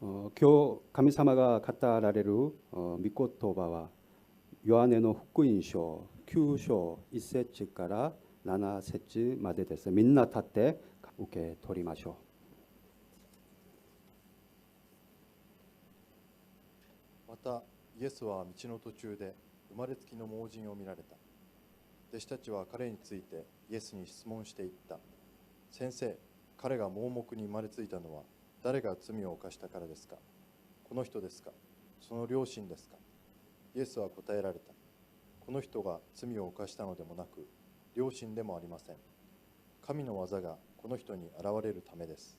神様が語られる御言葉はヨハネの福音書9章1節から7節までです。みんな立って受け取りましょう。またイエスは道の途中で生まれつきの盲人を見られた。弟子たちは彼についてイエスに質問していった。先生、彼が盲目に生まれついたのは誰が罪を犯したからですか？この人ですか？その両親ですか？イエスは答えられた。この人が罪を犯したのでもなく、両親でもありません。神の技がこの人に現れるためです。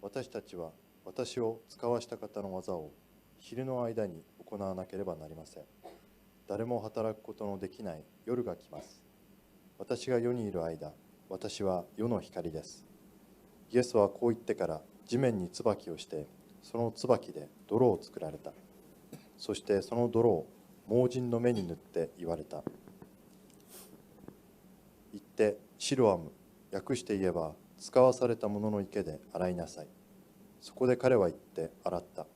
私たちは私を使わした方の技を昼の間に行わなければなりません。誰も働くことのできない夜が来ます。私が世にいる間、私は世の光です。イエスはこう言ってから地面に椿をして、その椿で泥を作られた。そしてその泥を盲人の目に塗って言われた。言ってシロアム、訳して言えば使わされたものの池で洗いなさい。そこで彼は言って洗った。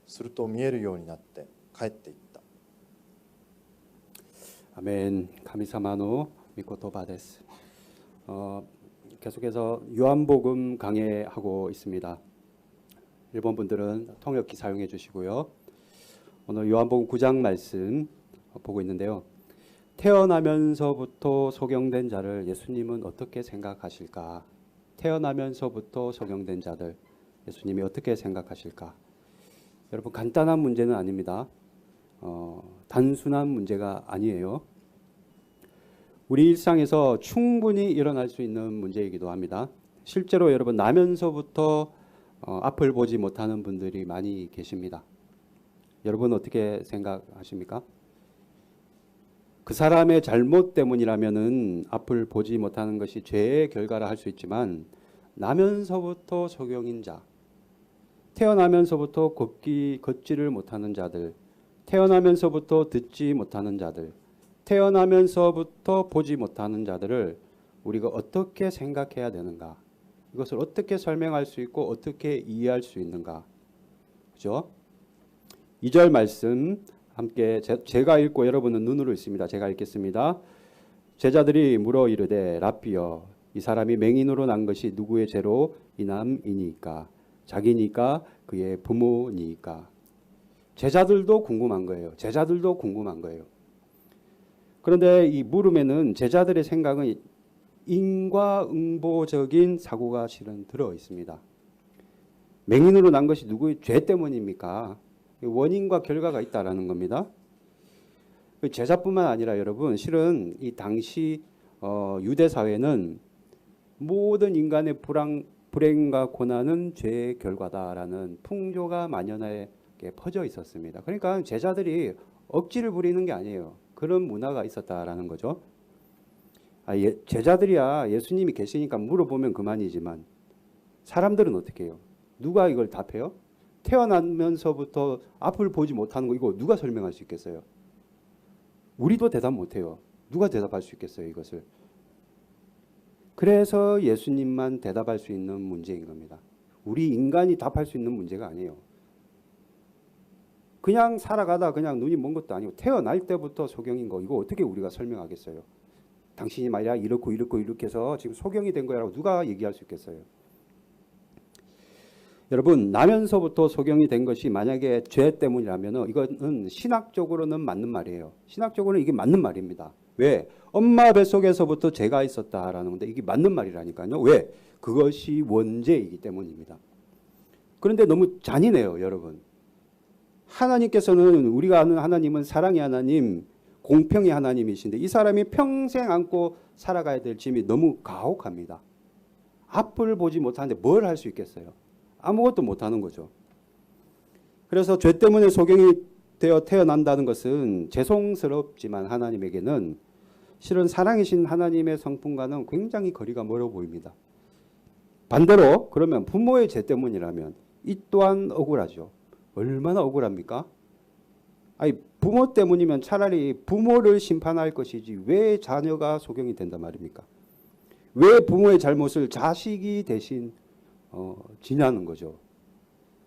すると見えるようになって帰っていった。아멘. 감사마노 미코토바데스. 계속해서 요한복음 강해하고 있습니다. 일본 분들은 통역기 사용해 주시고요. 오늘 요한복음 9장 말씀 보고 있는데요. 태어나면서부터 소경된 자를 예수님은 어떻게 생각하실까? 태어나면서부터 소경된 자들 예수님이 어떻게 생각하실까? 여러분 간단한 문제는 아닙니다. 단순한 문제가 아니에요. 우리 일상에서 충분히 일어날 수 있는 문제이기도 합니다. 실제로 여러분 나면서부터 앞을 보지 못하는 분들이 많이 계십니다. 여러분 어떻게 생각하십니까? 그 사람의 잘못 때문이라면은 앞을 보지 못하는 것이 죄의 결과라 할 수 있지만 나면서부터 소경인 자, 태어나면서부터 걷지를 못하는 자들, 태어나면서부터 듣지 못하는 자들, 태어나면서부터 보지 못하는 자들을 우리가 어떻게 생각해야 되는가? 이것을 어떻게 설명할 수 있고 어떻게 이해할 수 있는가? 그죠? 2절 말씀 함께 제가 읽고 여러분은 눈으로 읽습니다. 제가 읽겠습니다. 제자들이 물어 이르되 라삐여, 이 사람이 맹인으로 난 것이 누구의 죄로 인함이니까? 자기니까 그의 부모니까? 제자들도 궁금한 거예요. 제자들도 궁금한 거예요. 그런데 이 물음에는 제자들의 생각은 인과응보적인 사고가 실은 들어 있습니다. 맹인으로 난 것이 누구의 죄 때문입니까? 원인과 결과가 있다라는 겁니다. 제자뿐만 아니라 여러분 실은 이 당시 유대 사회는 모든 인간의 불행과 고난은 죄의 결과다라는 풍조가 만연하게 퍼져 있었습니다. 그러니까 제자들이 억지를 부리는 게 아니에요. 그런 문화가 있었다라는 거죠. 제자들이야 예수님이 계시니까 물어보면 그만이지만 사람들은 어떻게 해요? 누가 이걸 답해요? 태어나면서부터 앞을 보지 못하는 거 이거 누가 설명할 수 있겠어요? 우리도 대답 못해요. 누가 대답할 수 있겠어요, 이것을? 그래서 예수님만 대답할 수 있는 문제인 겁니다. 우리 인간이 답할 수 있는 문제가 아니에요. 그냥 살아가다 그냥 눈이 먼 것도 아니고 태어날 때부터 소경인 거 이거 어떻게 우리가 설명하겠어요? 당신이 말이야 이렇고 이렇게 해서 지금 소경이 된 거라고 누가 얘기할 수 있겠어요? 여러분 나면서부터 소경이 된 것이 만약에 죄 때문이라면 이거는 신학적으로는 맞는 말이에요. 신학적으로는 이게 맞는 말입니다. 왜? 엄마 뱃속에서부터 죄가 있었다라는 건데 이게 맞는 말이라니까요. 왜? 그것이 원죄이기 때문입니다. 그런데 너무 잔인해요, 여러분. 하나님께서는 우리가 아는 하나님은 사랑의 하나님, 공평의 하나님이신데 이 사람이 평생 안고 살아가야 될 짐이 너무 가혹합니다. 앞을 보지 못하는데 뭘 할 수 있겠어요? 아무것도 못하는 거죠. 그래서 죄 때문에 소경이 되어 태어난다는 것은 죄송스럽지만 하나님에게는 실은 사랑이신 하나님의 성품과는 굉장히 거리가 멀어 보입니다. 반대로 그러면 부모의 죄 때문이라면 이 또한 억울하죠. 얼마나 억울합니까? 아니 부모 때문이면 차라리 부모를 심판할 것이지 왜 자녀가 소경이 된단 말입니까? 왜 부모의 잘못을 자식이 대신 지냐는 거죠.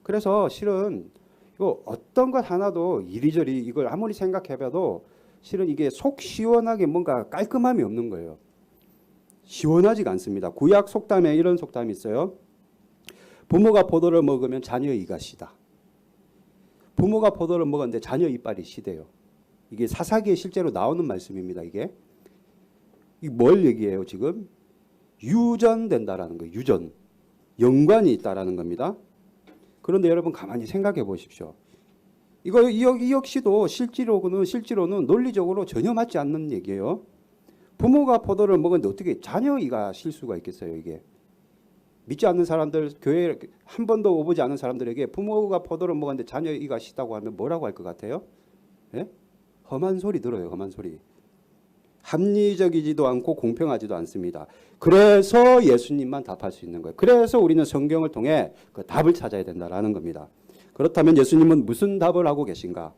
그래서 실은 이거 어떤 것 하나도 이리저리 이걸 아무리 생각해봐도 실은 이게 속 시원하게 뭔가 깔끔함이 없는 거예요. 시원하지가 않습니다. 구약 속담에 이런 속담이 있어요. 부모가 포도를 먹으면 자녀 이가 시다. 부모가 포도를 먹었는데 자녀 이빨이 시대요. 이게 사사기에 실제로 나오는 말씀입니다. 이게 뭘 얘기해요 지금? 유전된다라는 거예요. 유전. 연관이 있다라는 겁니다. 그런데 여러분 가만히 생각해 보십시오. 이 역시도 실제로는 논리적으로 전혀 맞지 않는 얘기예요. 부모가 포도를 먹었는데 어떻게 자녀 이가 실 수가 있겠어요 이게. 믿지 않는 사람들, 교회 한 번도 오보지 않은 사람들에게 부모가 포도를 먹었는데 자녀 이가 시다고 하면 뭐라고 할 것 같아요? 예? 험한 소리 들어요. 험한 소리. 합리적이지도 않고 공평하지도 않습니다. 그래서 예수님만 답할 수 있는 거예요. 그래서 우리는 성경을 통해 그 답을 찾아야 된다라는 겁니다. 그렇다면 예수님은 무슨 답을 하고 계신가?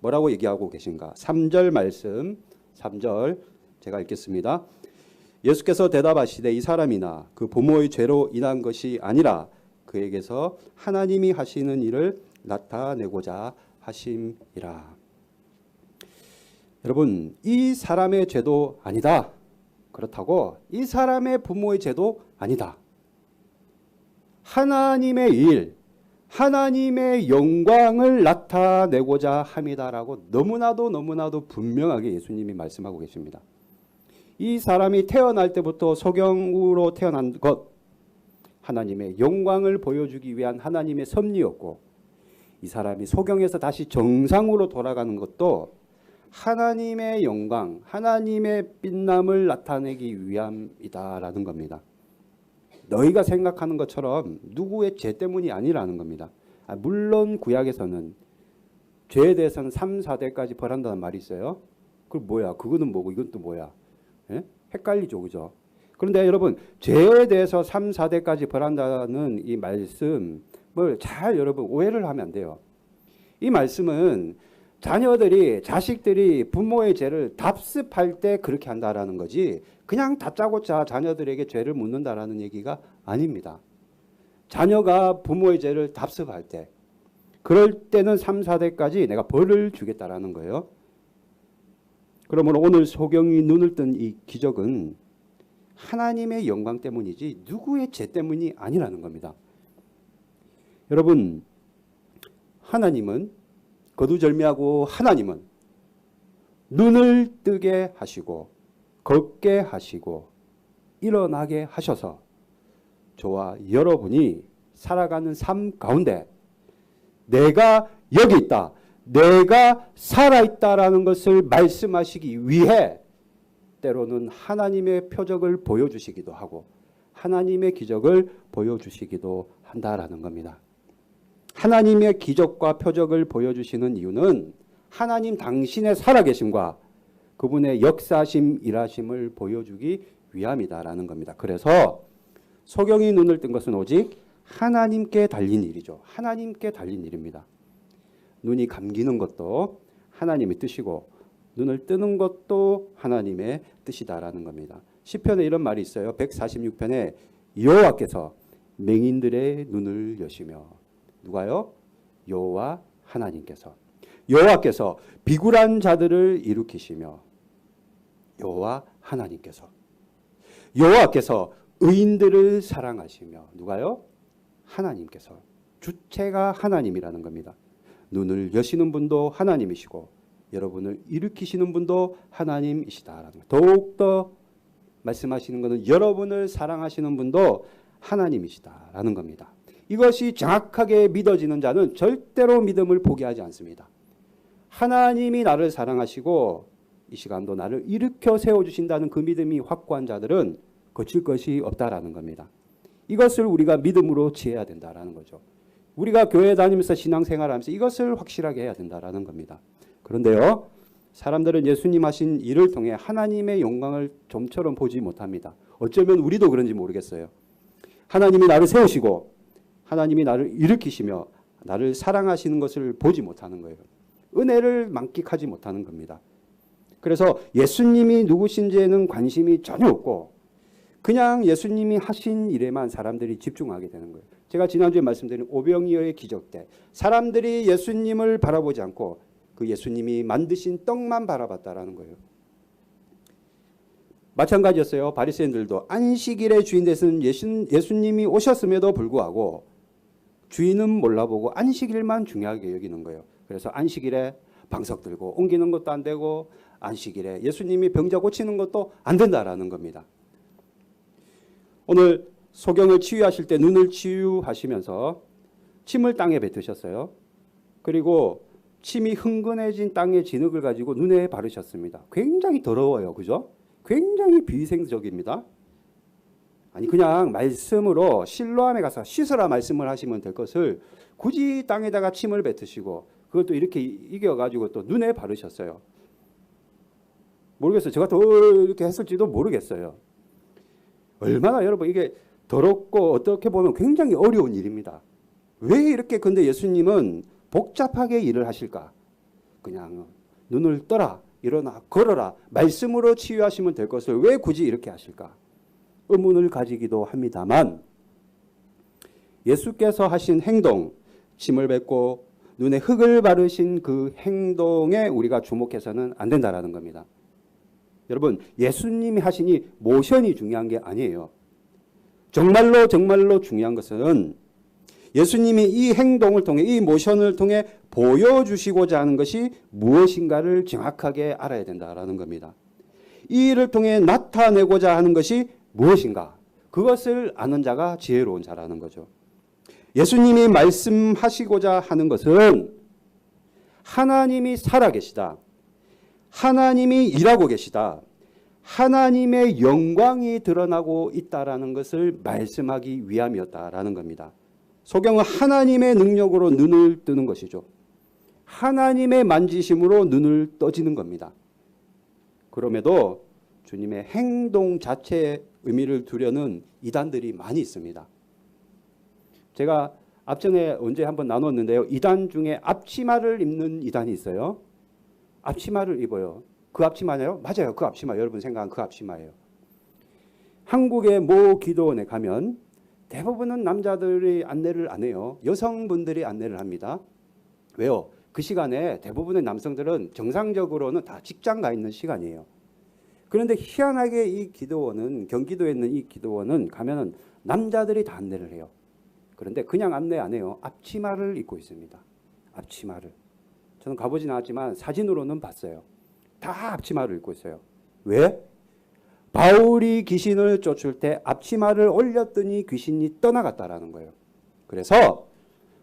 뭐라고 얘기하고 계신가? 3절 말씀, 3절 제가 읽겠습니다. 예수께서 대답하시되 이 사람이나 그 부모의 죄로 인한 것이 아니라 그에게서 하나님이 하시는 일을 나타내고자 하심이라. 여러분, 이 사람의 죄도 아니다. 그렇다고 이 사람의 부모의 죄도 아니다. 하나님의 일, 하나님의 영광을 나타내고자 함이다라고 너무나도 분명하게 예수님이 말씀하고 계십니다. 이 사람이 태어날 때부터 소경으로 태어난 것, 하나님의 영광을 보여주기 위한 하나님의 섭리였고, 이 사람이 소경에서 다시 정상으로 돌아가는 것도 하나님의 영광, 하나님의 빛남을 나타내기 위함이다라는 겁니다. 너희가 생각하는 것처럼 누구의 죄 때문이 아니라는 겁니다. 물론 구약에서는 죄에 대해서는 3, 4대까지 벌한다는 말이 있어요. 그 뭐야? 그거는 뭐고 이건 또 뭐야? 예? 헷갈리죠, 그죠? 그런데 여러분 죄에 대해서 3, 4대까지 벌한다는 이 말씀을 잘 여러분 오해를 하면 안 돼요. 이 말씀은 자식들이 부모의 죄를 답습할 때 그렇게 한다라는 거지 그냥 다짜고짜 자녀들에게 죄를 묻는다라는 얘기가 아닙니다. 자녀가 부모의 죄를 답습할 때 그럴 때는 3, 4대까지 내가 벌을 주겠다라는 거예요. 그러므로 오늘 소경이 눈을 뜬 이 기적은 하나님의 영광 때문이지 누구의 죄 때문이 아니라는 겁니다. 여러분, 하나님은 거두절미하고 하나님은 눈을 뜨게 하시고 걷게 하시고 일어나게 하셔서 저와 여러분이 살아가는 삶 가운데 내가 여기 있다, 내가 살아있다라는 것을 말씀하시기 위해 때로는 하나님의 표적을 보여주시기도 하고 하나님의 기적을 보여주시기도 한다라는 겁니다. 하나님의 기적과 표적을 보여주시는 이유는 하나님 당신의 살아계심과 그분의 역사심, 일하심을 보여주기 위함이다라는 겁니다. 그래서 소경이 눈을 뜬 것은 오직 하나님께 달린 일이죠. 하나님께 달린 일입니다. 눈이 감기는 것도 하나님의 뜻이고 눈을 뜨는 것도 하나님의 뜻이다라는 겁니다. 시편에 이런 말이 있어요. 146편에 여호와께서 맹인들의 눈을 여시며 누가요? 여호와 하나님께서 여호와께서 비굴한 자들을 일으키시며 여호와 하나님께서 여호와께서 의인들을 사랑하시며 누가요? 하나님께서 주체가 하나님이라는 겁니다. 눈을 여시는 분도 하나님이시고 여러분을 일으키시는 분도 하나님이시다라는 거예요. 더욱더 말씀하시는 것은 여러분을 사랑하시는 분도 하나님이시다라는 겁니다. 이것이 정확하게 믿어지는 자는 절대로 믿음을 포기하지 않습니다. 하나님이 나를 사랑하시고 이 시간도 나를 일으켜 세워주신다는 그 믿음이 확고한 자들은 거칠 것이 없다라는 겁니다. 이것을 우리가 믿음으로 지어야 된다라는 거죠. 우리가 교회 다니면서 신앙생활하면서 이것을 확실하게 해야 된다라는 겁니다. 그런데요, 사람들은 예수님 하신 일을 통해 하나님의 영광을 좀처럼 보지 못합니다. 어쩌면 우리도 그런지 모르겠어요. 하나님이 나를 세우시고 하나님이 나를 일으키시며 나를 사랑하시는 것을 보지 못하는 거예요. 은혜를 만끽하지 못하는 겁니다. 그래서 예수님이 누구신지에는 관심이 전혀 없고 그냥 예수님이 하신 일에만 사람들이 집중하게 되는 거예요. 제가 지난주에 말씀드린 오병이어의 기적 때 사람들이 예수님을 바라보지 않고 그 예수님이 만드신 떡만 바라봤다라는 거예요. 마찬가지였어요. 바리새인들도 안식일의 주인 되신 예수님이 오셨음에도 불구하고 주인은 몰라보고 안식일만 중요하게 여기는 거예요. 그래서 안식일에 방석 들고 옮기는 것도 안 되고 안식일에 예수님이 병자 고치는 것도 안 된다라는 겁니다. 오늘 소경을 치유하실 때 눈을 치유하시면서 침을 땅에 뱉으셨어요. 그리고 침이 흥건해진 땅의 진흙을 가지고 눈에 바르셨습니다. 굉장히 더러워요. 그죠? 굉장히 비위생적입니다. 아니 그냥 말씀으로 실로암에 가서 씻으라 말씀을 하시면 될 것을 굳이 땅에다가 침을 뱉으시고 그것도 이렇게 이겨가지고 또 눈에 바르셨어요. 모르겠어요. 제가 더 이렇게 했을지도 모르겠어요. 얼마나 여러분 이게 더럽고 어떻게 보면 굉장히 어려운 일입니다. 왜 이렇게 근데 예수님은 복잡하게 일을 하실까? 그냥 눈을 떠라, 일어나, 걸어라, 말씀으로 치유하시면 될 것을 왜 굳이 이렇게 하실까? 의문을 가지기도 합니다만 예수께서 하신 행동, 침을 뱉고 눈에 흙을 바르신 그 행동에 우리가 주목해서는 안 된다라는 겁니다. 여러분, 예수님이 하신 이 모션이 중요한 게 아니에요. 정말로 중요한 것은 예수님이 이 행동을 통해 이 모션을 통해 보여주시고자 하는 것이 무엇인가를 정확하게 알아야 된다라는 겁니다. 이 일을 통해 나타내고자 하는 것이 무엇인가? 그것을 아는 자가 지혜로운 자라는 거죠. 예수님이 말씀하시고자 하는 것은 하나님이 살아계시다. 하나님이 일하고 계시다. 하나님의 영광이 드러나고 있다라는 것을 말씀하기 위함이었다라는 겁니다. 소경은 하나님의 능력으로 눈을 뜨는 것이죠. 하나님의 만지심으로 눈을 떠지는 겁니다. 그럼에도 주님의 행동 자체의 의미를 두려는 이단들이 많이 있습니다. 제가 앞전에 언제 한번 나눴는데요. 이단 중에 앞치마를 입는 이단이 있어요. 앞치마를 입어요. 그 앞치마예요? 맞아요. 그 앞치마. 여러분 생각한 그 앞치마예요. 한국의 모 기도원에 가면 대부분은 남자들이 안내를 안 해요. 여성분들이 안내를 합니다. 왜요? 그 시간에 대부분의 남성들은 정상적으로는 다 직장 가 있는 시간이에요. 그런데 희한하게 이 기도원은 경기도에 있는 이 기도원은 가면은 남자들이 다 안내를 해요. 그런데 그냥 안내 안 해요. 앞치마를 입고 있습니다. 앞치마를. 저는 가보진 않았지만 사진으로는 봤어요. 다 앞치마를 입고 있어요. 왜? 바울이 귀신을 쫓을 때 앞치마를 올렸더니 귀신이 떠나갔다라는 거예요. 그래서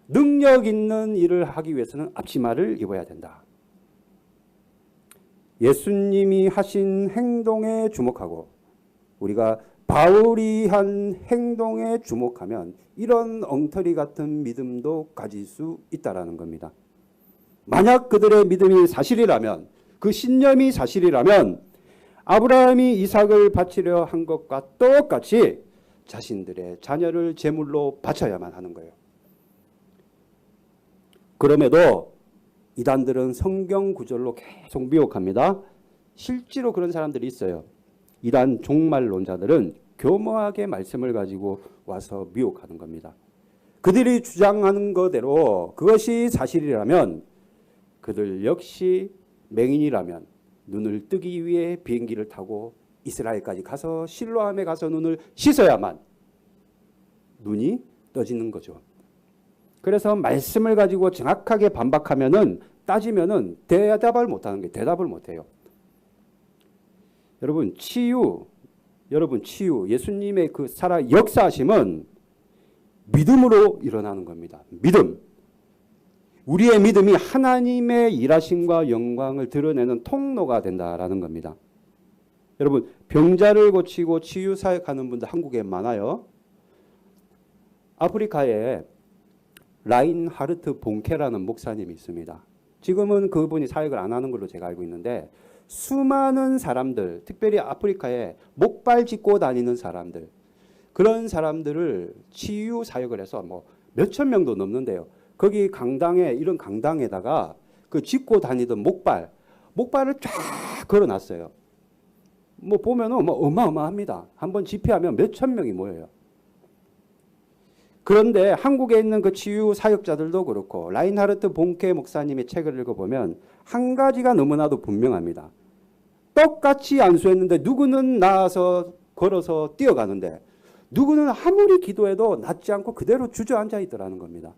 능력 있는 일을 하기 위해서는 앞치마를 입어야 된다. 예수님이 하신 행동에 주목하고 우리가 바울이 한 행동에 주목하면 이런 엉터리 같은 믿음도 가질 수 있다라는 겁니다. 만약 그들의 믿음이 사실이라면, 그 신념이 사실이라면 아브라함이 이삭을 바치려 한 것과 똑같이 자신들의 자녀를 제물로 바쳐야만 하는 거예요. 그럼에도 이단들은 성경 구절로 계속 미혹합니다. 실제로 그런 사람들이 있어요. 이단 종말론자들은 교묘하게 말씀을 가지고 와서 미혹하는 겁니다. 그들이 주장하는 거대로 그것이 사실이라면 그들 역시 맹인이라면 눈을 뜨기 위해 비행기를 타고 이스라엘까지 가서 실로암에 가서 눈을 씻어야만 눈이 떠지는 거죠. 그래서 말씀을 가지고 정확하게 반박하면은 따지면은 대답을 못하는 게 대답을 못해요. 여러분 치유 예수님의 그 살아 역사하심은 믿음으로 일어나는 겁니다. 믿음. 우리의 믿음이 하나님의 일하심과 영광을 드러내는 통로가 된다라는 겁니다. 여러분 병자를 고치고 치유 사역하는 분들 한국에 많아요. 아프리카에 라인하르트 본케라는 목사님이 있습니다. 지금은 그분이 사역을 안 하는 걸로 제가 알고 있는데 수많은 사람들, 특별히 아프리카에 목발 짚고 다니는 사람들, 그런 사람들을 치유 사역을 해서 뭐 몇천 명도 넘는데요. 거기 강당에 이런 강당에다가 그 짚고 다니던 목발을 쫙 걸어놨어요. 뭐 보면은 뭐 어마어마합니다. 한번 집회하면 몇천 명이 모여요. 그런데 한국에 있는 그 치유 사역자들도 그렇고 라인하르트 본케 목사님의 책을 읽어보면 한 가지가 너무나도 분명합니다. 똑같이 안수했는데 누구는 나와서 걸어서 뛰어가는데 누구는 아무리 기도해도 낫지 않고 그대로 주저앉아 있더라는 겁니다.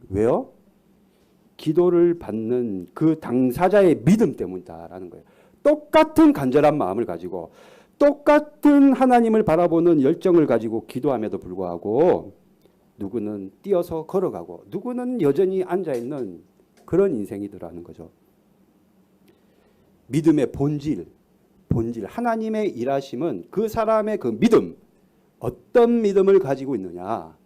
왜요? 기도를 받는 그 당사자의 믿음 때문이다라는 거예요. 똑같은 간절한 마음을 가지고 똑같은 하나님을 바라보는 열정을 가지고 기도함에도 불구하고 누구는 뛰어서 걸어가고 누구는 여전히 앉아있는 그런 인생이더라는 거죠. 믿음의 본질, 하나님의 일하심은 그 사람의 그 믿음, 어떤 믿음을 가지고 있느냐,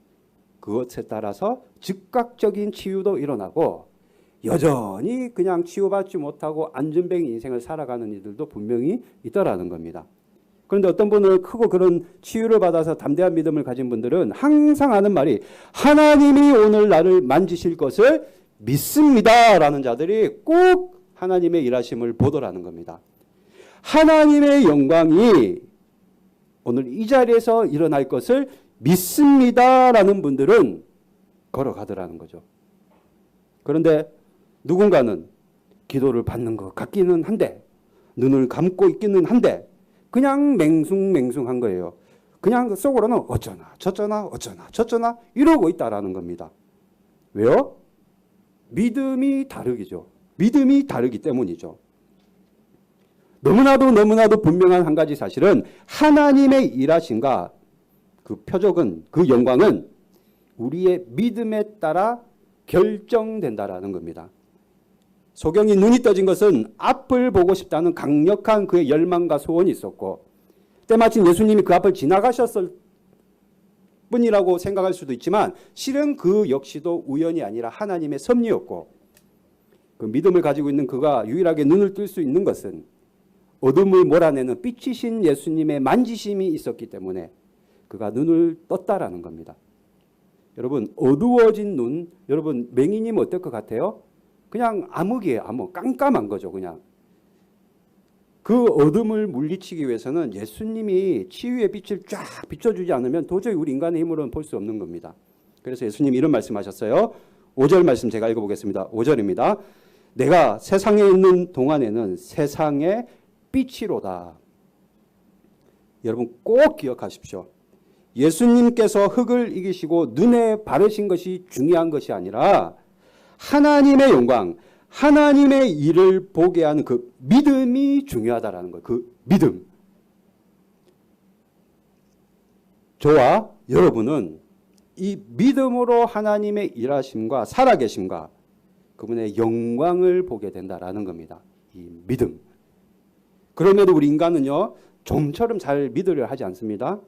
그것에 따라서 즉각적인 치유도 일어나고 여전히 그냥 치유받지 못하고 안전뱅이 인생을 살아가는 이들도 분명히 있더라는 겁니다. 그런데 어떤 분은 크고 그런 치유를 받아서 담대한 믿음을 가진 분들은 항상 하는 말이 하나님이 오늘 나를 만지실 것을 믿습니다라는 자들이 꼭 하나님의 일하심을 보더라는 겁니다. 하나님의 영광이 오늘 이 자리에서 일어날 것을 믿습니다라는 분들은 걸어가더라는 거죠. 그런데 누군가는 기도를 받는 것 같기는 한데 눈을 감고 있기는 한데 그냥 맹숭맹숭한 거예요. 그냥 속으로는 어쩌나 저쩌나 이러고 있다라는 겁니다. 왜요? 믿음이 다르기죠. 믿음이 다르기 때문이죠. 너무나도 분명한 한 가지 사실은 하나님의 일하심과 그 표적은, 그 영광은 우리의 믿음에 따라 결정된다라는 겁니다. 소경이 눈이 떠진 것은 앞을 보고 싶다는 강력한 그의 열망과 소원이 있었고 때마침 예수님이 그 앞을 지나가셨을 뿐이라고 생각할 수도 있지만 실은 그 역시도 우연이 아니라 하나님의 섭리였고 그 믿음을 가지고 있는 그가 유일하게 눈을 뜰 수 있는 것은 어둠을 몰아내는 빛이신 예수님의 만지심이 있었기 때문에 그가 눈을 떴다라는 겁니다. 여러분 어두워진 눈, 여러분 맹인이면 어떨 것 같아요? 그냥 암흑이에요. 암흑. 깜깜한 거죠. 그냥. 그 어둠을 물리치기 위해서는 예수님이 치유의 빛을 쫙 비춰주지 않으면 도저히 우리 인간의 힘으로는 볼 수 없는 겁니다. 그래서 예수님이 이런 말씀하셨어요. 5절 말씀 제가 읽어보겠습니다. 5절입니다. 내가 세상에 있는 동안에는 세상의 빛이로다. 여러분 꼭 기억하십시오. 예수님께서 흙을 이기시고 눈에 바르신 것이 중요한 것이 아니라 하나님의 영광, 하나님의 일을 보게 하는 그 믿음이 중요하다라는 거예요. 그 믿음. 저와 여러분은 이 믿음으로 하나님의 일하심과 살아계심과 그분의 영광을 보게 된다라는 겁니다. 이 믿음. 그럼에도 우리 인간은요, 좀처럼 잘 믿으려 하지 않습니다.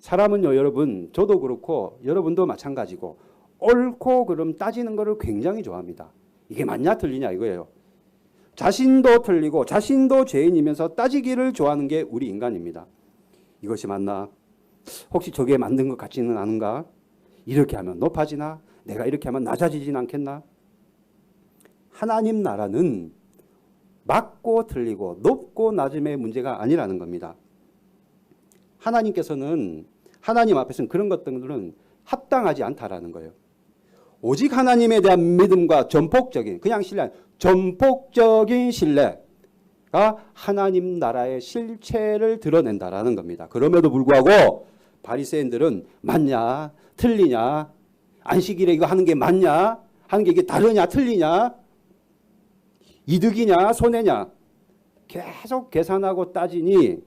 사람은요, 여러분, 저도 그렇고 여러분도 마찬가지고 옳고 그름 따지는 것을 굉장히 좋아합니다. 이게 맞냐 틀리냐 이거예요. 자신도 틀리고 자신도 죄인이면서 따지기를 좋아하는 게 우리 인간입니다. 이것이 맞나? 혹시 저게 만든 것 같지는 않은가? 이렇게 하면 높아지나? 내가 이렇게 하면 낮아지진 않겠나? 하나님 나라는 맞고 틀리고 높고 낮음의 문제가 아니라는 겁니다. 하나님께서는 하나님 앞에서는 그런 것들은 합당하지 않다라는 거예요. 오직 하나님에 대한 믿음과 전폭적인 그냥 신뢰, 전폭적인 신뢰가 하나님 나라의 실체를 드러낸다라는 겁니다. 그럼에도 불구하고 바리새인들은 맞냐, 틀리냐, 안식일에 이거 하는 게 맞냐, 하는 게 이게 다르냐, 틀리냐, 이득이냐, 손해냐 계속 계산하고 따지니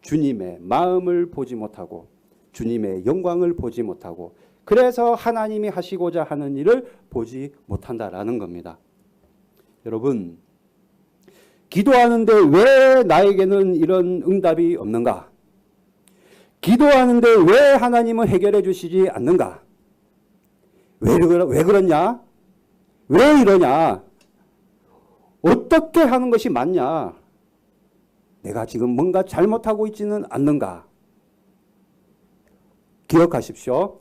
주님의 마음을 보지 못하고 주님의 영광을 보지 못하고 그래서 하나님이 하시고자 하는 일을 보지 못한다라는 겁니다. 여러분, 기도하는데 왜 나에게는 이런 응답이 없는가? 기도하는데 왜 하나님은 해결해 주시지 않는가? 왜 그러냐? 왜 이러냐? 어떻게 하는 것이 맞냐? 내가 지금 뭔가 잘못하고 있지는 않는가? 기억하십시오.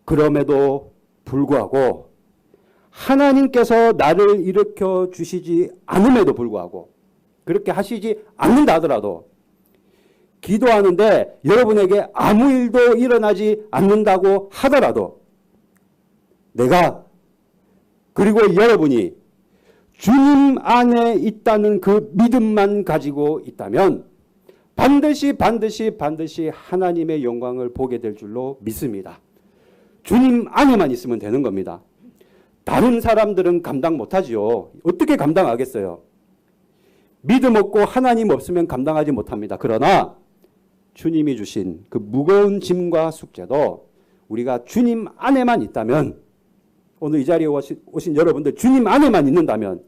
그럼에도 불구하고 하나님께서 나를 일으켜 주시지 않음에도 불구하고 그렇게 하시지 않는다 하더라도 기도하는데 여러분에게 아무 일도 일어나지 않는다고 하더라도 내가 그리고 여러분이 주님 안에 있다는 그 믿음만 가지고 있다면 반드시 하나님의 영광을 보게 될 줄로 믿습니다. 주님 안에만 있으면 되는 겁니다. 다른 사람들은 감당 못하지요. 어떻게 감당하겠어요? 믿음 없고 하나님 없으면 감당하지 못합니다. 그러나 주님이 주신 그 무거운 짐과 숙제도 우리가 주님 안에만 있다면, 오늘 이 자리에 오신 여러분들 주님 안에만 있는다면,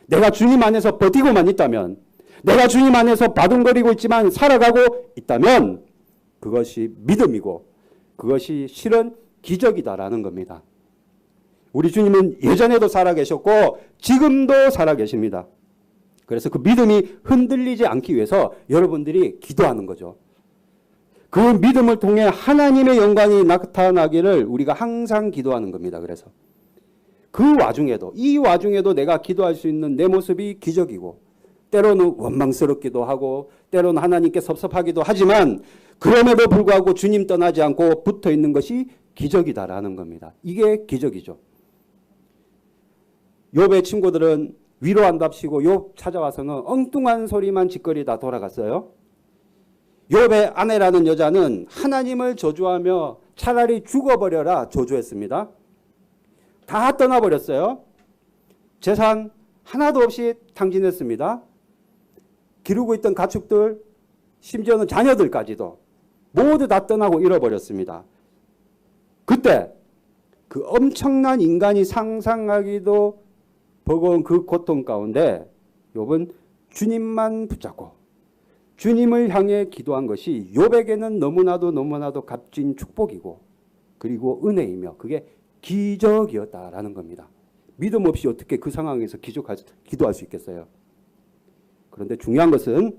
내가 주님 안에서 버티고만 있다면, 내가 주님 안에서 바둥거리고 있지만 살아가고 있다면 그것이 믿음이고 그것이 실은 기적이다라는 겁니다. 우리 주님은 예전에도 살아계셨고 지금도 살아계십니다. 그래서 그 믿음이 흔들리지 않기 위해서 여러분들이 기도하는 거죠. 그 믿음을 통해 하나님의 영광이 나타나기를 우리가 항상 기도하는 겁니다. 그래서 그 와중에도, 이 와중에도 내가 기도할 수 있는 내 모습이 기적이고, 때로는 원망스럽기도 하고 때로는 하나님께 섭섭하기도 하지만 그럼에도 불구하고 주님 떠나지 않고 붙어 있는 것이 기적이다라는 겁니다. 이게 기적이죠. 욥의 친구들은 위로한답시고 욥 찾아와서는 엉뚱한 소리만 짓거리다 돌아갔어요. 욥의 아내라는 여자는 하나님을 저주하며 차라리 죽어버려라 저주했습니다. 다 떠나버렸어요. 재산 하나도 없이 탕진했습니다. 기르고 있던 가축들, 심지어는 자녀들까지도 모두 다 떠나고 잃어버렸습니다. 그때 그 엄청난 인간이 상상하기도 버거운 그 고통 가운데 욥은 주님만 붙잡고 주님을 향해 기도한 것이 욥에게는 너무나도 값진 축복이고 그리고 은혜이며 그게 기적이었다라는 겁니다. 믿음 없이 어떻게 그 상황에서 기도할 수 있겠어요? 그런데 중요한 것은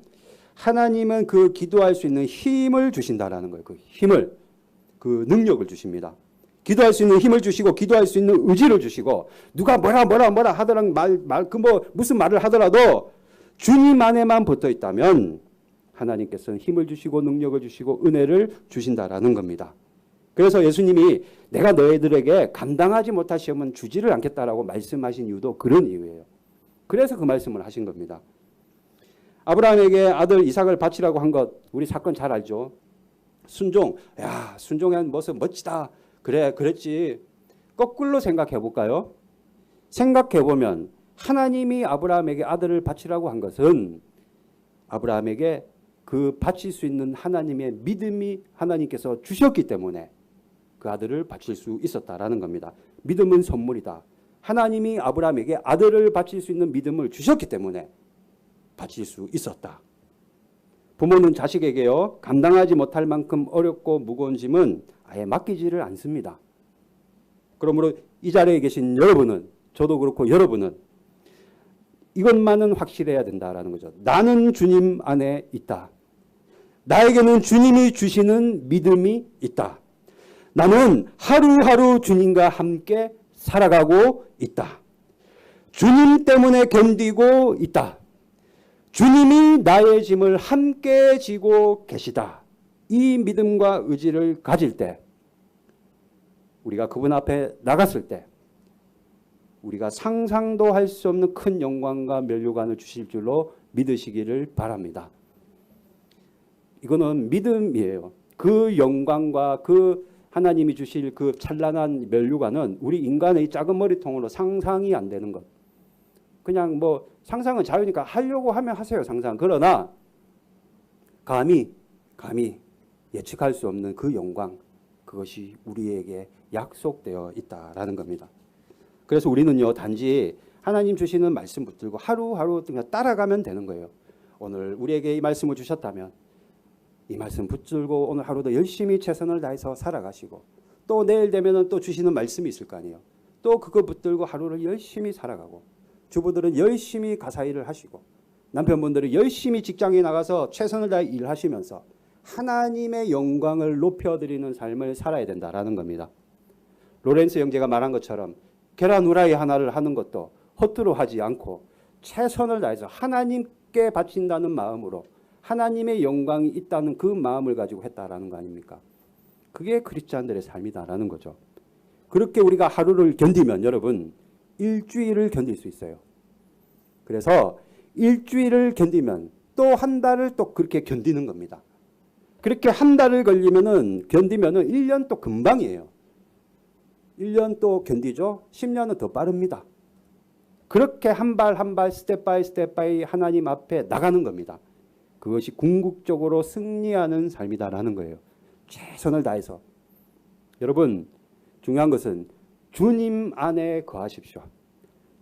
하나님은 그 기도할 수 있는 힘을 주신다라는 거예요. 그 힘을, 그 능력을 주십니다. 기도할 수 있는 힘을 주시고 기도할 수 있는 의지를 주시고 누가 뭐라 하더라도 무슨 말을 하더라도 주님 안에만 붙어 있다면 하나님께서는 힘을 주시고 능력을 주시고 은혜를 주신다라는 겁니다. 그래서 예수님이 내가 너희들에게 감당하지 못할 시험은 주지를 않겠다라고 말씀하신 이유도 그런 이유예요. 그래서 그 말씀을 하신 겁니다. 아브라함에게 아들 이삭을 바치라고 한 것 우리 사건 잘 알죠. 순종, 야 순종한 모습 멋지다. 그래 그랬지. 거꾸로 생각해 볼까요? 생각해 보면 하나님이 아브라함에게 아들을 바치라고 한 것은 아브라함에게 그 바칠 수 있는 하나님의 믿음이 하나님께서 주셨기 때문에 그 아들을 바칠 수 있었다라는 겁니다. 믿음은 선물이다. 하나님이 아브라함에게 아들을 바칠 수 있는 믿음을 주셨기 때문에 바칠 수 있었다. 부모는 자식에게요, 감당하지 못할 만큼 어렵고 무거운 짐은 아예 맡기지를 않습니다. 그러므로 이 자리에 계신 여러분은, 저도 그렇고 여러분은 이것만은 확실해야 된다라는 거죠. 나는 주님 안에 있다. 나에게는 주님이 주시는 믿음이 있다. 나는 하루하루 주님과 함께 살아가고 있다. 주님 때문에 견디고 있다. 주님이 나의 짐을 함께 지고 계시다. 이 믿음과 의지를 가질 때, 우리가 그분 앞에 나갔을 때 우리가 상상도 할 수 없는 큰 영광과 면류관을 주실 줄로 믿으시기를 바랍니다. 이거는 믿음이에요. 그 영광과 그 하나님이 주실 그 찬란한 면류관은 우리 인간의 작은 머리통으로 상상이 안 되는 것. 그냥 뭐 상상은 자유니까 하려고 하면 하세요. 상상. 그러나 감히 예측할 수 없는 그 영광, 그것이 우리에게 약속되어 있다라는 겁니다. 그래서 우리는요, 단지 하나님 주시는 말씀 붙들고 하루하루 그냥 따라가면 되는 거예요. 오늘 우리에게 이 말씀을 주셨다면 이 말씀 붙들고 오늘 하루도 열심히 최선을 다해서 살아가시고, 또 내일 되면은 또 주시는 말씀이 있을 거 아니에요. 또 그거 붙들고 하루를 열심히 살아가고, 주부들은 열심히 가사 일을 하시고, 남편분들은 열심히 직장에 나가서 최선을 다해 일하시면서 하나님의 영광을 높여드리는 삶을 살아야 된다라는 겁니다. 로렌스 형제가 말한 것처럼 계란 후라이 하나를 하는 것도 허투루 하지 않고 최선을 다해서 하나님 함께 바친다는 마음으로 하나님의 영광이 있다는 그 마음을 가지고 했다라는 거 아닙니까? 그게 크리스찬들의 삶이다라는 거죠. 그렇게 우리가 하루를 견디면 여러분 일주일을 견딜 수 있어요. 그래서 일주일을 견디면 또 한 달을 또 그렇게 견디는 겁니다. 그렇게 한 달을 견디면은 1년 또 금방이에요. 1년 또 견디죠. 10년은 더 빠릅니다. 그렇게 한 발 한 발 스텝 바이 하나님 앞에 나가는 겁니다. 그것이 궁극적으로 승리하는 삶이다라는 거예요. 최선을 다해서. 여러분 중요한 것은 주님 안에 거하십시오.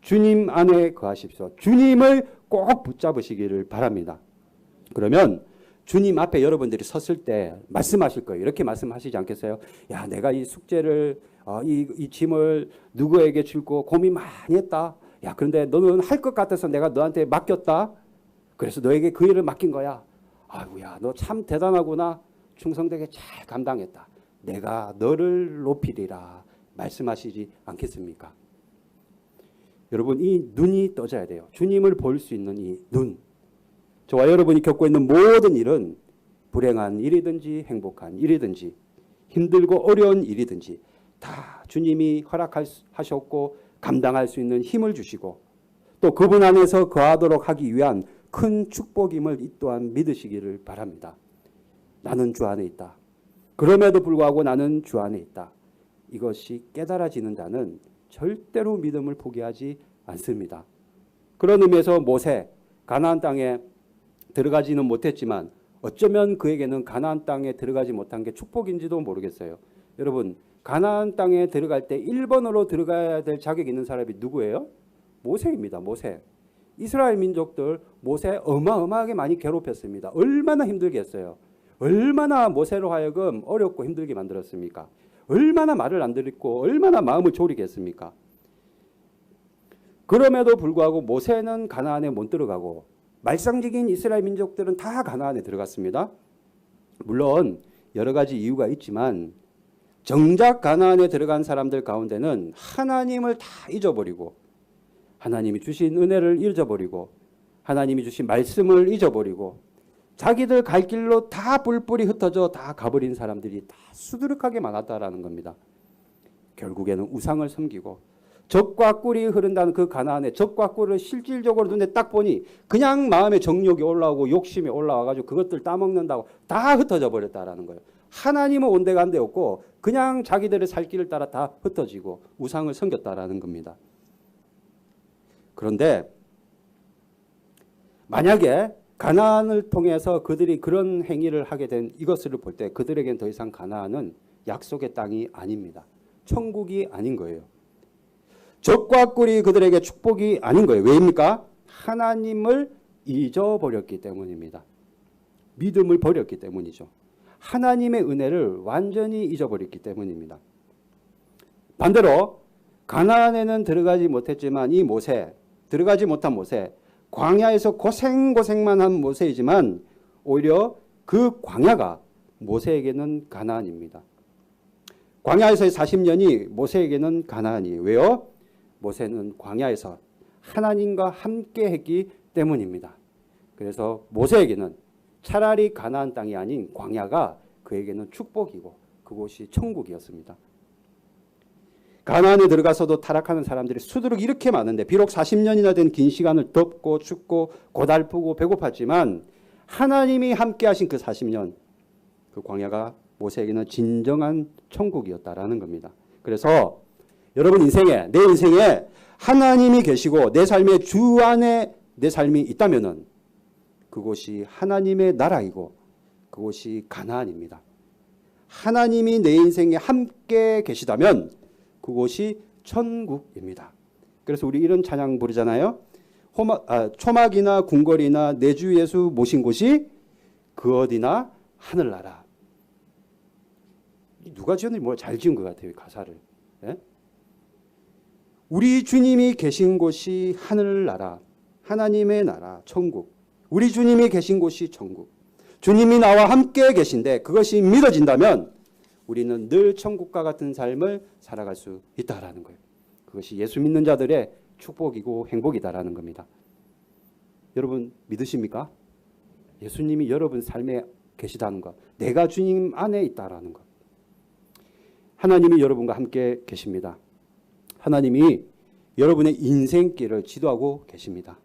주님 안에 거하십시오. 주님을 꼭 붙잡으시기를 바랍니다. 그러면 주님 앞에 여러분들이 섰을 때 말씀하실 거예요. 이렇게 말씀하시지 않겠어요? 야, 내가 이 숙제를 이 짐을 누구에게 줄고 고민 많이 했다. 야, 그런데 너는 할 것 같아서 내가 너한테 맡겼다. 그래서 너에게 그 일을 맡긴 거야. 아이고야, 너 참 대단하구나. 충성되게 잘 감당했다. 내가 너를 높이리라 말씀하시지 않겠습니까? 여러분 이 눈이 떠져야 돼요. 주님을 볼 수 있는 이 눈. 저와 여러분이 겪고 있는 모든 일은 불행한 일이든지 행복한 일이든지 힘들고 어려운 일이든지 다 주님이 허락하셨고 감당할 수 있는 힘을 주시고 또 그분 안에서 거하도록 하기 위한 큰 축복임을 이 또한 믿으시기를 바랍니다. 나는 주 안에 있다. 그럼에도 불구하고 나는 주 안에 있다. 이것이 깨달아지는 자는 절대로 믿음을 포기하지 않습니다. 그런 의미에서 모세 가나안 땅에 들어가지는 못했지만 어쩌면 그에게는 가나안 땅에 들어가지 못한 게 축복인지도 모르겠어요. 여러분 가나안 땅에 들어갈 때 1번으로 들어가야 될 자격이 있는 사람이 누구예요? 모세입니다. 모세. 이스라엘 민족들 모세 어마어마하게 많이 괴롭혔습니다. 얼마나 힘들게 했어요. 얼마나 모세로 하여금 어렵고 힘들게 만들었습니까? 얼마나 말을 안 듣고 얼마나 마음을 졸이게 했습니까? 그럼에도 불구하고 모세는 가나안에 못 들어가고 말상적인 이스라엘 민족들은 다 가나안에 들어갔습니다. 물론 여러 가지 이유가 있지만 정작 가나안에 들어간 사람들 가운데는 하나님을 다 잊어버리고 하나님이 주신 은혜를 잊어버리고 하나님이 주신 말씀을 잊어버리고 자기들 갈 길로 다 뿔뿔이 흩어져 다 가버린 사람들이 다 수두룩하게 많았다라는 겁니다. 결국에는 우상을 섬기고 젖과 꿀이 흐른다는 그 가나안에 젖과 꿀을 실질적으로 눈에 딱 보니 그냥 마음에 정욕이 올라오고 욕심이 올라와가지고 그것들 따먹는다고 다 흩어져 버렸다라는 거예요. 하나님은 온데간데 없고 그냥 자기들의 살 길을 따라 다 흩어지고 우상을 섬겼다라는 겁니다. 그런데 만약에 가나안을 통해서 그들이 그런 행위를 하게 된 이것을 볼 때 그들에겐 더 이상 가나안은 약속의 땅이 아닙니다. 천국이 아닌 거예요. 젖과 꿀이 그들에게 축복이 아닌 거예요. 왜입니까? 하나님을 잊어버렸기 때문입니다. 믿음을 버렸기 때문이죠. 하나님의 은혜를 완전히 잊어버렸기 때문입니다. 반대로 가나안에는 들어가지 못했지만 이 모세, 들어가지 못한 모세, 광야에서 고생만 한 모세이지만 오히려 그 광야가 모세에게는 가나안입니다. 광야에서의 40년이 모세에게는 가나안이에요. 왜요? 모세는 광야에서 하나님과 함께 했기 때문입니다. 그래서 모세에게는 차라리 가나안 땅이 아닌 광야가 그에게는 축복이고 그곳이 천국이었습니다. 가나안에 들어가서도 타락하는 사람들이 수두룩 이렇게 많은데 비록 40년이나 된 긴 시간을 덥고 춥고 고달프고 배고팠지만 하나님이 함께 하신 그 40년 그 광야가 모세에게는 진정한 천국이었다라는 겁니다. 그래서 여러분 인생에 내 인생에 하나님이 계시고 내 삶의 주 안에 내 삶이 있다면은 그곳이 하나님의 나라이고 그곳이 가나안입니다. 하나님이 내 인생에 함께 계시다면 그곳이 천국입니다. 그래서 우리 이런 찬양 부르잖아요. 초막이나 궁궐이나 내 주 예수 모신 곳이 그 어디나 하늘나라. 누가 지었는지 뭐 잘 지은 것 같아요. 가사를. 예? 우리 주님이 계신 곳이 하늘나라, 하나님의 나라, 천국. 우리 주님이 계신 곳이 천국. 주님이 나와 함께 계신데 그것이 믿어진다면 우리는 늘 천국과 같은 삶을 살아갈 수 있다라는 거예요. 그것이 예수 믿는 자들의 축복이고 행복이다라는 겁니다. 여러분 믿으십니까? 예수님이 여러분 삶에 계시다는 것, 내가 주님 안에 있다라는 것. 하나님이 여러분과 함께 계십니다. 하나님이 여러분의 인생길을 지도하고 계십니다.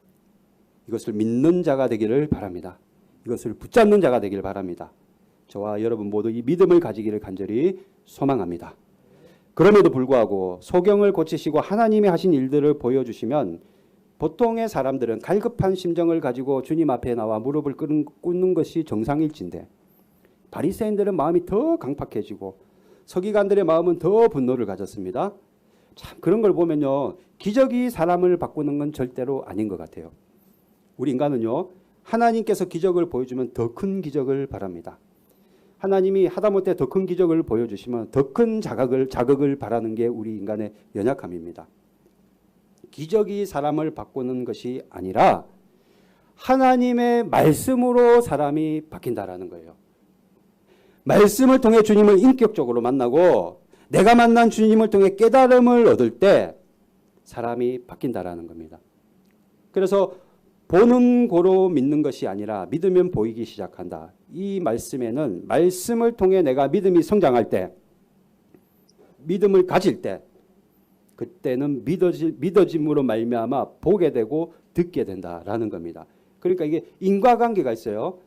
이것을 믿는 자가 되기를 바랍니다. 이것을 붙잡는 자가 되기를 바랍니다. 저와 여러분 모두 이 믿음을 가지기를 간절히 소망합니다. 그럼에도 불구하고 소경을 고치시고 하나님이 하신 일들을 보여주시면 보통의 사람들은 갈급한 심정을 가지고 주님 앞에 나와 무릎을 꿇는 것이 정상일진데 바리새인들은 마음이 더 강팍해지고 서기관들의 마음은 더 분노를 가졌습니다. 참 그런 걸 보면요, 기적이 사람을 바꾸는 건 절대로 아닌 것 같아요. 우리 인간은요, 하나님께서 기적을 보여주면 더 큰 기적을 바랍니다. 하나님이 하다못해 더 큰 기적을 보여주시면 더 큰 자극을 바라는 게 우리 인간의 연약함입니다. 기적이 사람을 바꾸는 것이 아니라 하나님의 말씀으로 사람이 바뀐다라는 거예요. 말씀을 통해 주님을 인격적으로 만나고 내가 만난 주님을 통해 깨달음을 얻을 때 사람이 바뀐다라는 겁니다. 그래서 보는 고로 믿는 것이 아니라 믿으면 보이기 시작한다. 이 말씀에는 말씀을 통해 내가 믿음이 성장할 때, 믿음을 가질 때, 그때는 믿어짐으로 말미암아 보게 되고 듣게 된다라는 겁니다. 그러니까 이게 인과관계가 있어요.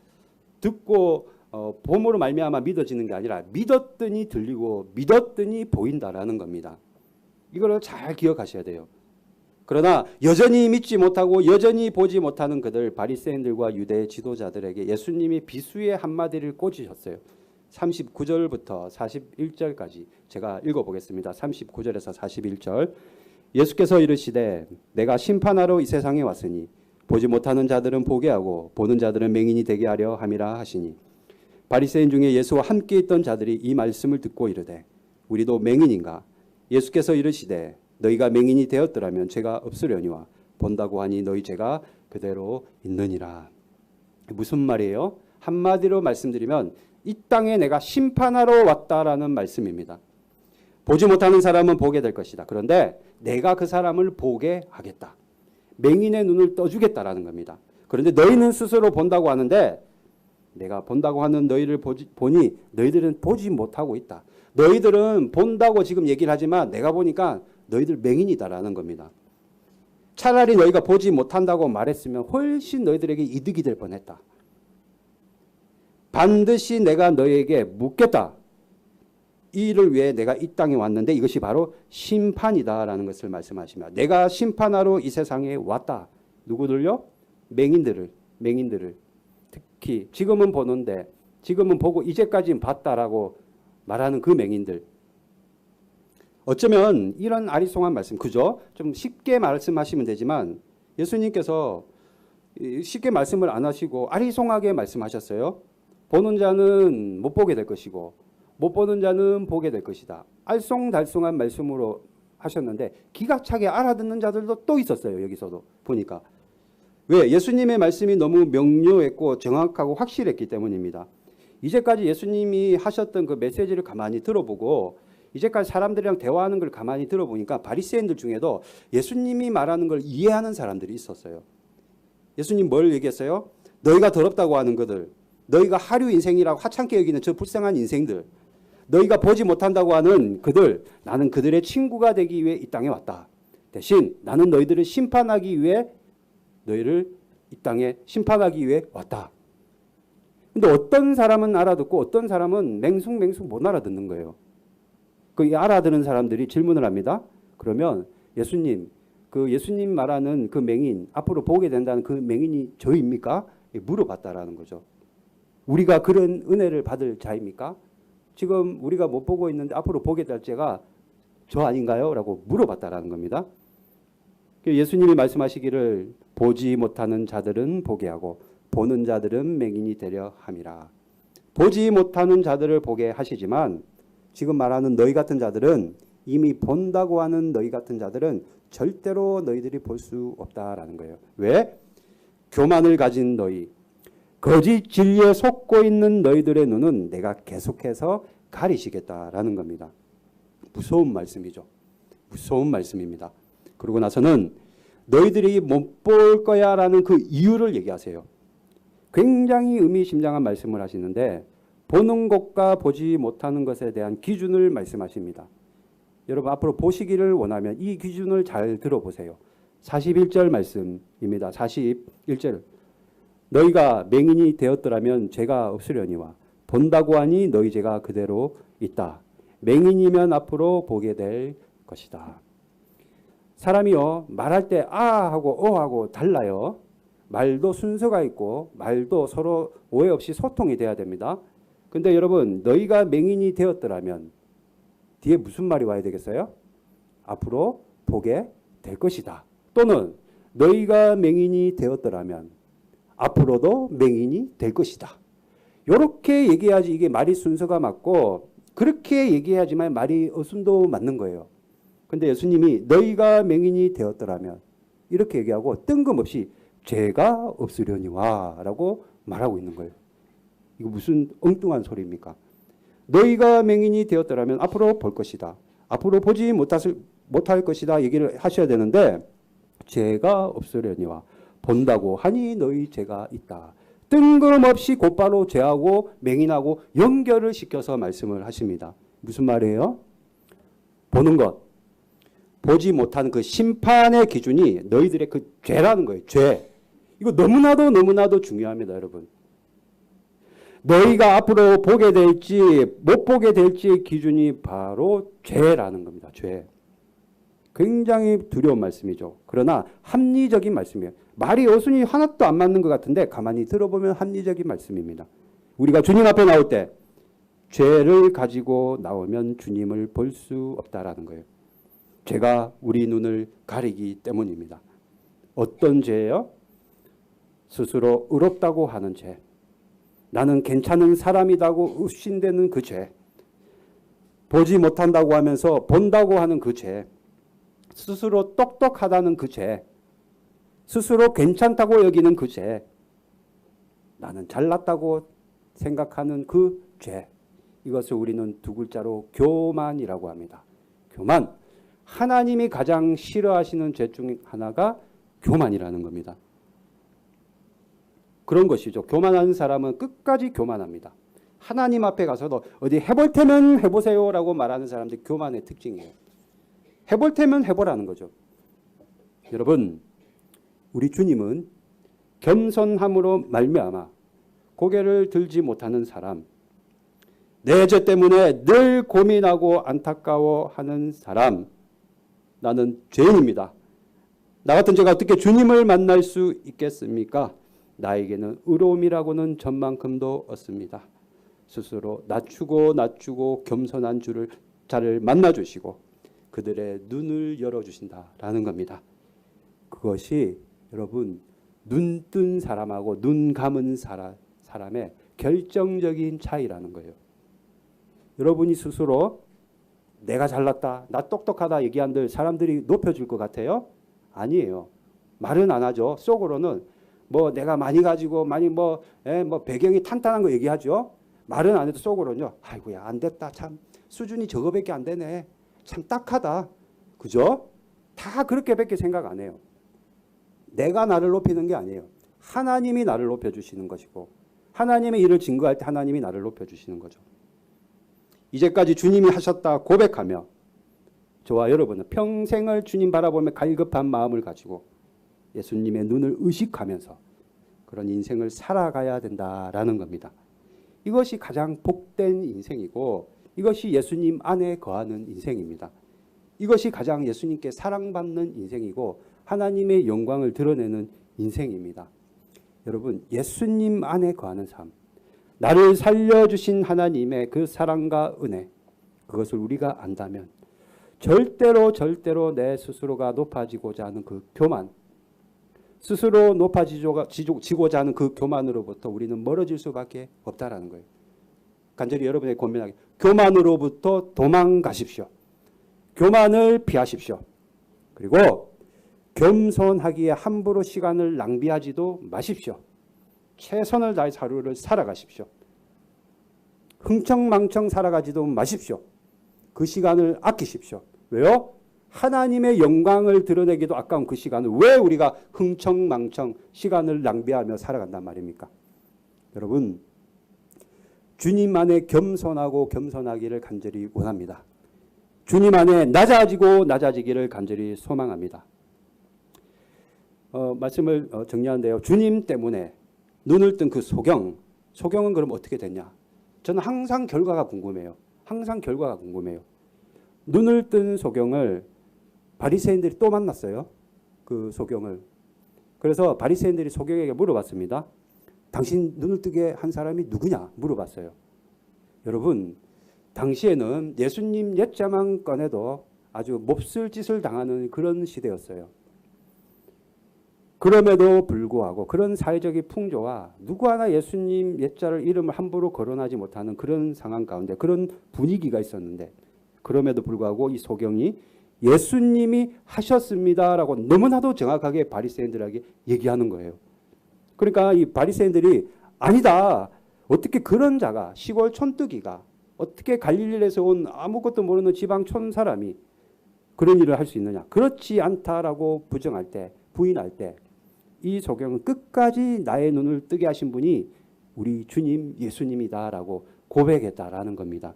듣고 봄으로 말미암아 믿어지는 게 아니라 믿었더니 들리고 믿었더니 보인다라는 겁니다. 이걸 잘 기억하셔야 돼요. 그러나 여전히 믿지 못하고 여전히 보지 못하는 그들 바리새인들과 유대 지도자들에게 예수님이 비수의 한마디를 꽂으셨어요. 39절부터 41절까지 제가 읽어보겠습니다. 39절에서 41절. 예수께서 이르시되 내가 심판하러 이 세상에 왔으니 보지 못하는 자들은 보게 하고 보는 자들은 맹인이 되게 하려 함이라 하시니 바리새인 중에 예수와 함께 있던 자들이 이 말씀을 듣고 이르되 우리도 맹인인가? 예수께서 이르시되 너희가 맹인이 되었더라면 죄가 없으려니와 본다고 하니 너희 죄가 그대로 있느니라. 무슨 말이에요? 한마디로 말씀드리면 이 땅에 내가 심판하러 왔다라는 말씀입니다. 보지 못하는 사람은 보게 될 것이다. 그런데 내가 그 사람을 보게 하겠다. 맹인의 눈을 떠주겠다라는 겁니다. 그런데 너희는 스스로 본다고 하는데 내가 본다고 하는 너희를 보니 너희들은 보지 못하고 있다. 너희들은 본다고 지금 얘기를 하지만 내가 보니까 너희들 맹인이다라는 겁니다. 차라리 너희가 보지 못한다고 말했으면 훨씬 너희들에게 이득이 될 뻔했다. 반드시 내가 너희에게 묻겠다. 이 일을 위해 내가 이 땅에 왔는데 이것이 바로 심판이다라는 것을 말씀하시며 내가 심판하러 이 세상에 왔다. 누구들요? 맹인들을. 특히 지금은 보는데 지금은 보고 이제까지는 봤다라고 말하는 그 맹인들. 어쩌면 이런 아리송한 말씀, 그죠? 좀 쉽게 말씀하시면 되지만 예수님께서 쉽게 말씀을 안 하시고 아리송하게 말씀하셨어요. 보는 자는 못 보게 될 것이고 못 보는 자는 보게 될 것이다. 알쏭달쏭한 말씀으로 하셨는데 기가 차게 알아듣는 자들도 또 있었어요. 여기서도 보니까. 왜? 예수님의 말씀이 너무 명료했고 정확하고 확실했기 때문입니다. 이제까지 예수님이 하셨던 그 메시지를 가만히 들어보고 이제까지 사람들이랑 대화하는 걸 가만히 들어보니까 바리새인들 중에도 예수님이 말하는 걸 이해하는 사람들이 있었어요. 예수님 뭘 얘기했어요? 너희가 더럽다고 하는 것들, 너희가 하류 인생이라고 하찮게 여기는 저 불쌍한 인생들, 너희가 보지 못한다고 하는 그들, 나는 그들의 친구가 되기 위해 이 땅에 왔다. 대신 나는 너희들을 심판하기 위해 너희를 이 땅에 심판하기 위해 왔다. 근데 어떤 사람은 알아듣고 어떤 사람은 맹숭맹숭 못 알아듣는 거예요. 그 알아듣는 사람들이 질문을 합니다. 그러면 예수님, 그 예수님 말하는 그 맹인, 앞으로 보게 된다는 그 맹인이 저입니까? 물어봤다라는 거죠. 우리가 그런 은혜를 받을 자입니까? 지금 우리가 못 보고 있는데 앞으로 보게 될 자가 저 아닌가요? 라고 물어봤다라는 겁니다. 예수님이 말씀하시기를 보지 못하는 자들은 보게 하고 보는 자들은 맹인이 되려 함이라. 보지 못하는 자들을 보게 하시지만 지금 말하는 너희 같은 자들은, 이미 본다고 하는 너희 같은 자들은 절대로 너희들이 볼 수 없다라는 거예요. 왜? 교만을 가진 너희, 거짓 진리에 속고 있는 너희들의 눈은 내가 계속해서 가리시겠다라는 겁니다. 무서운 말씀이죠. 무서운 말씀입니다. 그러고 나서는 너희들이 못 볼 거야 라는 그 이유를 얘기하세요. 굉장히 의미심장한 말씀을 하시는데 보는 것과 보지 못하는 것에 대한 기준을 말씀하십니다. 여러분 앞으로 보시기를 원하면 이 기준을 잘 들어보세요. 41절 말씀입니다. 41절 너희가 맹인이 되었더라면 죄가 없으려니와 본다고 하니 너희 죄가 그대로 있다. 맹인이면 앞으로 보게 될 것이다. 사람이요 말할 때 아 하고 어 하고 달라요. 말도 순서가 있고 말도 서로 오해 없이 소통이 돼야 됩니다. 근데 여러분 너희가 맹인이 되었더라면 뒤에 무슨 말이 와야 되겠어요? 앞으로 보게 될 것이다. 또는 너희가 맹인이 되었더라면 앞으로도 맹인이 될 것이다. 이렇게 얘기해야지 이게 말이 순서가 맞고 그렇게 얘기해야지만 말이 어순도 맞는 거예요. 근데 예수님이 너희가 맹인이 되었더라면 이렇게 얘기하고 뜬금없이 죄가 없으려니와 라고 말하고 있는 거예요. 이거 무슨 엉뚱한 소리입니까? 너희가 맹인이 되었더라면 앞으로 볼 것이다. 앞으로 보지 못할 것이다 얘기를 하셔야 되는데 죄가 없으려니와 본다고 하니 너희 죄가 있다. 뜬금없이 곧바로 죄하고 맹인하고 연결을 시켜서 말씀을 하십니다. 무슨 말이에요? 보는 것. 보지 못하는 그 심판의 기준이 너희들의 그 죄라는 거예요. 죄. 이거 너무나도 중요합니다, 여러분. 너희가 앞으로 보게 될지 못 보게 될지의 기준이 바로 죄라는 겁니다. 죄. 굉장히 두려운 말씀이죠. 그러나 합리적인 말씀이에요. 말이 어순이 하나도 안 맞는 것 같은데 가만히 들어보면 합리적인 말씀입니다. 우리가 주님 앞에 나올 때 죄를 가지고 나오면 주님을 볼 수 없다라는 거예요. 죄가 우리 눈을 가리기 때문입니다. 어떤 죄예요? 스스로 의롭다고 하는 죄. 나는 괜찮은 사람이라고 의심되는 그 죄. 보지 못한다고 하면서 본다고 하는 그 죄. 스스로 똑똑하다는 그 죄. 스스로 괜찮다고 여기는 그 죄. 나는 잘났다고 생각하는 그 죄. 이것을 우리는 두 글자로 교만이라고 합니다. 교만. 하나님이 가장 싫어하시는 죄 중 하나가 교만이라는 겁니다. 그런 것이죠. 교만하는 사람은 끝까지 교만합니다. 하나님 앞에 가서도 어디 해볼 테면 해보세요라고 말하는 사람들이 교만의 특징이에요. 해볼 테면 해보라는 거죠. 여러분, 우리 주님은 겸손함으로 말미암아 고개를 들지 못하는 사람, 내 죄 때문에 늘 고민하고 안타까워하는 사람, 나는 죄인입니다. 나 같은 제가 어떻게 주님을 만날 수 있겠습니까? 나에게는 의로움이라고는 전만큼도 없습니다. 스스로 낮추고 겸손한 자를 만나주시고 그들의 눈을 열어주신다라는 겁니다. 그것이 여러분 눈 뜬 사람하고 눈 감은 사람의 결정적인 차이라는 거예요. 여러분이 스스로 내가 잘났다, 나 똑똑하다 얘기한들 사람들이 높여줄 것 같아요? 아니에요. 말은 안 하죠. 속으로는 뭐 내가 많이 가지고 많이 뭐 배경이 탄탄한 거 얘기하죠. 말은 안 해도 속으로는요. 아이고야 안 됐다. 참 수준이 저거밖에 안 되네. 참 딱하다. 그죠? 다 그렇게밖에 생각 안 해요. 내가 나를 높이는 게 아니에요. 하나님이 나를 높여주시는 것이고 하나님의 일을 증거할 때 하나님이 나를 높여주시는 거죠. 이제까지 주님이 하셨다 고백하며 저와 여러분은 평생을 주님 바라보며 갈급한 마음을 가지고 예수님의 눈을 의식하면서 그런 인생을 살아가야 된다라는 겁니다. 이것이 가장 복된 인생이고 이것이 예수님 안에 거하는 인생입니다. 이것이 가장 예수님께 사랑받는 인생이고 하나님의 영광을 드러내는 인생입니다. 여러분, 예수님 안에 거하는 삶, 나를 살려주신 하나님의 그 사랑과 은혜, 그것을 우리가 안다면 절대로 내 스스로가 높아지고자 하는 그 교만, 스스로 높아지고자 하는 그 교만으로부터 우리는 멀어질 수밖에 없다라는 거예요. 간절히 여러분에게 권면하기, 교만으로부터 도망가십시오. 교만을 피하십시오. 그리고 겸손하기에 함부로 시간을 낭비하지도 마십시오. 최선을 다해서 하루를 살아가십시오. 흥청망청 살아가지도 마십시오. 그 시간을 아끼십시오. 왜요? 하나님의 영광을 드러내기도 아까운 그 시간을 왜 우리가 흥청망청 시간을 낭비하며 살아간단 말입니까? 여러분, 주님 안에 겸손하고 겸손하기를 간절히 원합니다. 주님 안에 낮아지고 낮아지기를 간절히 소망합니다. 말씀을 정리하는데요. 주님 때문에 눈을 뜬 그 소경은 그럼 어떻게 됐냐? 저는 항상 결과가 궁금해요. 항상 결과가 궁금해요. 눈을 뜬 소경을 바리새인들이 또 만났어요. 그 소경을. 그래서 바리새인들이 소경에게 물어봤습니다. 당신 눈을 뜨게 한 사람이 누구냐? 물어봤어요. 여러분, 당시에는 예수님 옛자만 꺼내도 아주 몹쓸 짓을 당하는 그런 시대였어요. 그럼에도 불구하고 그런 사회적인 풍조와 누구 하나 예수님 옛자를 이름을 함부로 거론하지 못하는 그런 상황 가운데 그런 분위기가 있었는데 그럼에도 불구하고 이 소경이 예수님이 하셨습니다라고 너무나도 정확하게 바리새인들에게 얘기하는 거예요. 그러니까 이 바리새인들이 아니다. 어떻게 그런 자가 시골 촌뜨기가 어떻게 갈릴리에서 온 아무것도 모르는 지방촌 사람이 그런 일을 할 수 있느냐. 그렇지 않다라고 부정할 때 부인할 때 이 소경은 끝까지 나의 눈을 뜨게 하신 분이 우리 주님 예수님이다라고 고백했다라는 겁니다.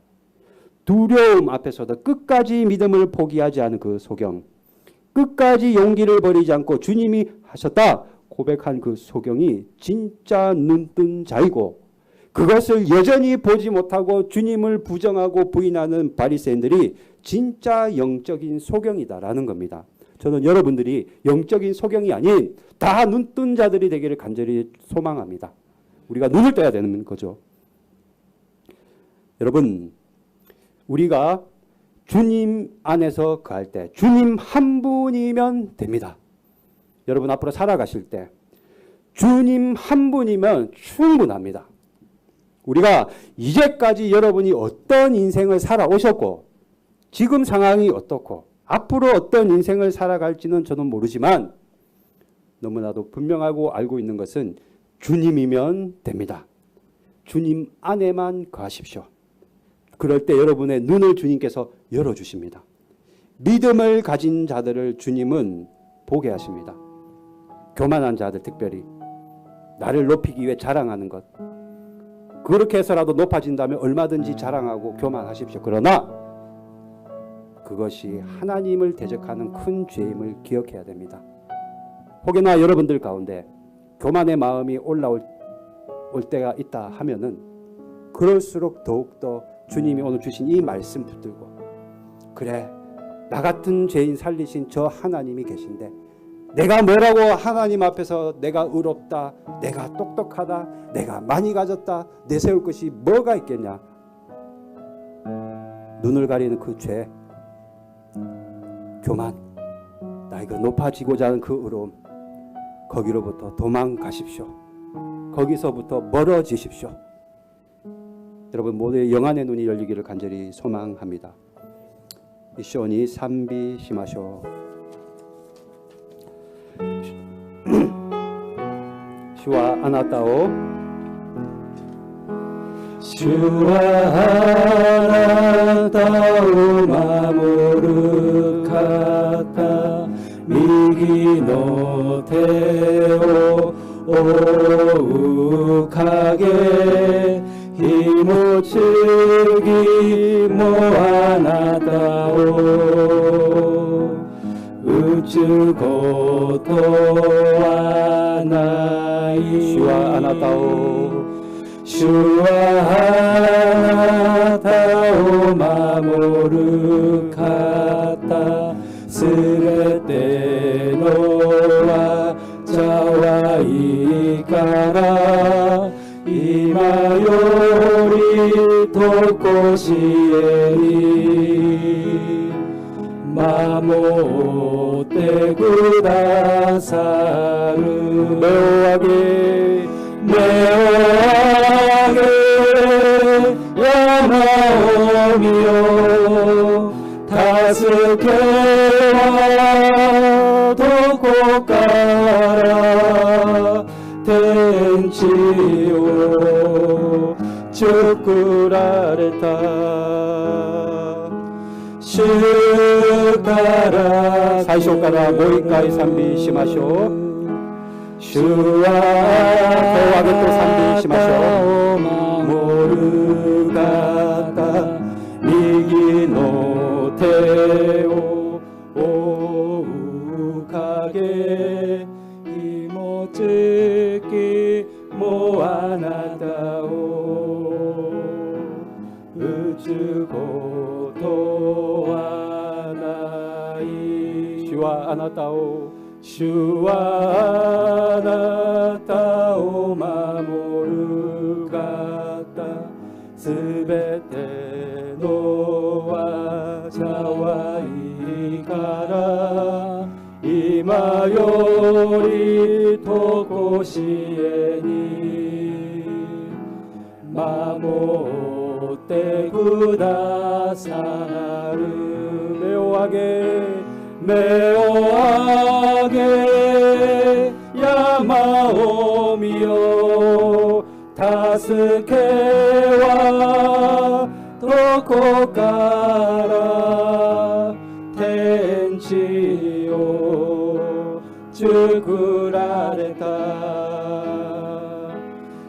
두려움 앞에서도 끝까지 믿음을 포기하지 않은 그 소경, 끝까지 용기를 버리지 않고 주님이 하셨다 고백한 그 소경이 진짜 눈뜬 자이고 그것을 여전히 보지 못하고 주님을 부정하고 부인하는 바리새인들이 진짜 영적인 소경이다라는 겁니다. 저는 여러분들이 영적인 소경이 아닌 다 눈뜬 자들이 되기를 간절히 소망합니다. 우리가 눈을 떠야 되는 거죠. 여러분, 우리가 주님 안에서 거할 때 주님 한 분이면 됩니다. 여러분 앞으로 살아가실 때 주님 한 분이면 충분합니다. 우리가 이제까지 여러분이 어떤 인생을 살아오셨고 지금 상황이 어떻고 앞으로 어떤 인생을 살아갈지는 저는 모르지만 너무나도 분명하고 알고 있는 것은 주님이면 됩니다. 주님 안에만 거하십시오. 그럴 때 여러분의 눈을 주님께서 열어주십니다. 믿음을 가진 자들을 주님은 보게 하십니다. 교만한 자들 특별히 나를 높이기 위해 자랑하는 것. 그렇게 해서라도 높아진다면 얼마든지 자랑하고 교만하십시오. 그러나 그것이 하나님을 대적하는 큰 죄임을 기억해야 됩니다. 혹여나 여러분들 가운데 교만의 마음이 올라올 때가 있다 하면은 그럴수록 더욱더 주님이 오늘 주신 이 말씀 붙들고 그래 나 같은 죄인 살리신 저 하나님이 계신데 내가 뭐라고 하나님 앞에서 내가 의롭다 내가 똑똑하다 내가 많이 가졌다 내세울 것이 뭐가 있겠냐. 눈을 가리는 그 죄 교만 나이가 높아지고자 하는 그 의로움 거기로부터 도망가십시오. 거기서부터 멀어지십시오. 여러분 모두의 영안의 눈이 열리기를 간절히 소망합니다. 이쇼니 삼비 시마쇼 슈와 아나타오 슈와 아나타오 마모르 카타 미기 노 테오 오우카게 히모츠기 모아나다오 우츠고토와 나이 슈와 아나타오 슈와 아나타오 마모르 카타 스베테 노와 자와이 카라 이마요리 토코시에니 마모테 구다사르 메오하게 야마오미요 다스케와 도코카라 텐치오 츠쿠라레타 슈와 主から最初からもう一回賛美しましょう。主は手を挙げて賛美しましょう。守る方、右の手を覆う影、日も月もあなたを打つことはない。主はあなたを、主はあなたを守る方、すべての災いから今よりとこしえに守ってくださる。目を上げ、目を上げ、山を見よ。助けはどこから天地を作られた。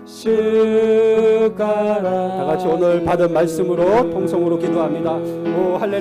主から。다 같이 오늘 받은 말씀으로 통성으로 기도합니다. 오 할렐루야.